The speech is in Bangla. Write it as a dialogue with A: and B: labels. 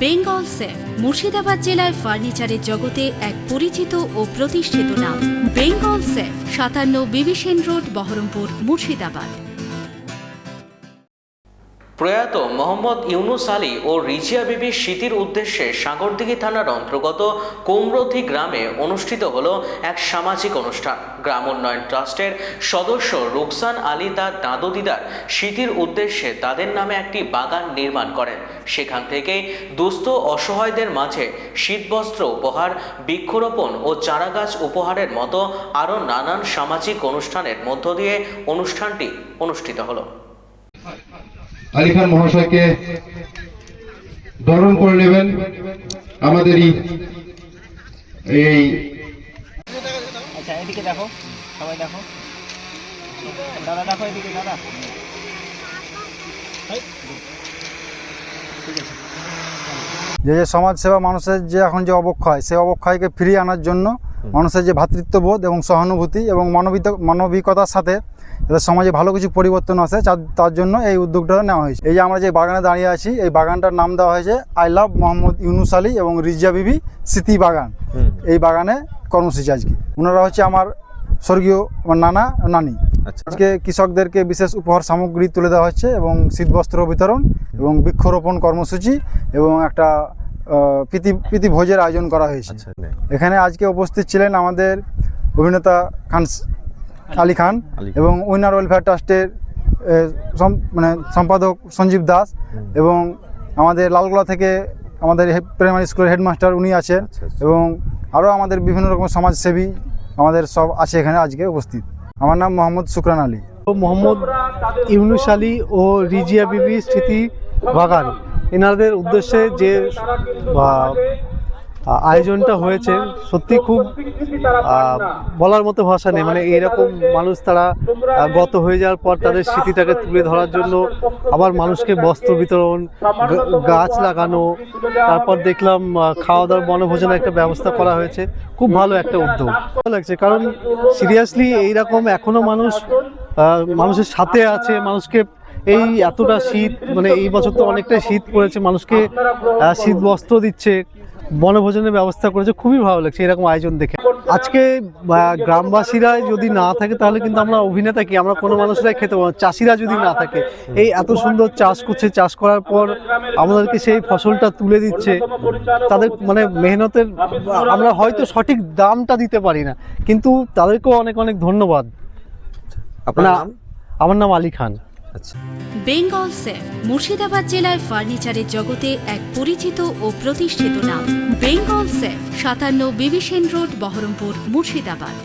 A: বেঙ্গল সেফ মুর্শিদাবাদ জেলার ফার্নিচারের জগতে এক পরিচিত ও প্রতিষ্ঠিত নাম। বেঙ্গল সেফ ৫৭ বিবি সেন রোড, বহরমপুর, মুর্শিদাবাদ।
B: প্রয়াত মোহাম্মদ ইউনুস আলী ও রিজিয়া বিবির স্মৃতির উদ্দেশ্যে সাগরদিঘি থানার অন্তর্গত কুমরথি গ্রামে অনুষ্ঠিত হলো এক সামাজিক অনুষ্ঠান। গ্রাম উন্নয়ন ট্রাস্টের সদস্য রুকসান আলী তার দাদু দিদার স্মৃতির উদ্দেশ্যে তাদের নামে একটি বাগান নির্মাণ করেন। সেখান থেকে দুস্থ অসহায়দের মাঝে শীতবস্ত্র উপহার, বৃক্ষরোপণ ও চারাগাছ উপহারের মতো আরও নানান সামাজিক অনুষ্ঠানের মধ্য দিয়ে অনুষ্ঠানটি অনুষ্ঠিত হলো।
C: আলী খান মহাশয়কে বরণ করে নেবেন আমাদেরই এই
D: এদিকে দেখো, সবাই দেখো, দাদা দেখো, এদিকে দাদা।
E: যে সমাজ সেবা, মানুষের যে এখন যে অবক্ষয়, সেই অবক্ষয়কে ফিরিয়ে আনার জন্য মানুষের যে ভ্রাতৃত্ববোধ এবং সহানুভূতি এবং মানবিকতার সাথে যাতে সমাজে ভালো কিছু পরিবর্তন আসে, তার জন্য এই উদ্যোগটা নেওয়া হয়েছে। এই যে আমরা যে বাগানে দাঁড়িয়ে আছি, এই বাগানটার নাম দেওয়া হয়েছে আই লাভ মোহাম্মদ ইউনুস আলী এবং রিজিয়া বিবি স্মৃতি বাগান। এই বাগানে কর্মসূচি আজকে ওনারা হচ্ছে আমার স্বর্গীয় নানা নানি। আজকে কৃষকদেরকে বিশেষ উপহার সামগ্রী তুলে দেওয়া হচ্ছে এবং শীতবস্ত্র বিতরণ এবং বৃক্ষরোপণ কর্মসূচি এবং একটা প্রীতি ভোজের আয়োজন করা হয়েছে। এখানে আজকে উপস্থিত ছিলেন আমাদের অভিনেতা আলী খান এবং উইনার ওয়েলফেয়ার ট্রাস্টের সম্পাদক সঞ্জীব দাস এবং আমাদের লালগোলা থেকে আমাদের প্রাইমারি স্কুলের হেডমাস্টার উনি আছেন এবং আরও আমাদের বিভিন্ন রকম সমাজসেবী আমাদের সব আছে এখানে আজকে উপস্থিত। আমার নাম মোহাম্মদ শুকরান আলী।
F: মোহাম্মদ ইউনুস আলী ও রিজিয়া বিবি স্মৃতি বাগান, এনাদের উদ্দেশ্যে যে আয়োজনটা হয়েছে সত্যি খুব বলার মতো ভাষা নেই। মানে এইরকম মানুষ তারা গত হয়ে যাওয়ার পর তাদের স্মৃতিটাকে তুলে ধরার জন্য আবার মানুষকে বস্ত্র বিতরণ, গাছ লাগানো, তারপর দেখলাম খাওয়া দাওয়ার বনভোজনের একটা ব্যবস্থা করা হয়েছে। খুব ভালো একটা উদ্যোগ ভালো লাগছে, কারণ সিরিয়াসলি এইরকম এখনো মানুষের সাথে আছে। মানুষকে এই এতটা শীত, মানে এই বছর তো অনেকটাই শীত পড়েছে, মানুষকে শীত বস্ত্র দিচ্ছে, বনভোজনের ব্যবস্থা করেছে। খুবই ভালো লাগছে এরকম আয়োজন দেখে। আজকে গ্রামবাসীরা যদি না থাকে তাহলে কিন্তু আমরা অভিনেতা কি, আমরা কোনো মানুষরাই খেতে পারবো না। চাষিরা যদি না থাকে, এই এত সুন্দর চাষ করছে, চাষ করার পর আমাদেরকে সেই ফসলটা তুলে দিচ্ছে, তাদের মানে মেহনতের আমরা হয়তো সঠিক দামটা দিতে পারি না, কিন্তু তাদেরকেও অনেক অনেক ধন্যবাদ। আমার নাম আলী খান।
A: বেঙ্গল সেফ মুর্শিদাবাদ জেলার ফার্নিচারের জগতে এক পরিচিত ও প্রতিষ্ঠিত নাম। বেঙ্গল সেফ ৫৭ বিবি সেন রোড, বহরমপুর, মুর্শিদাবাদ।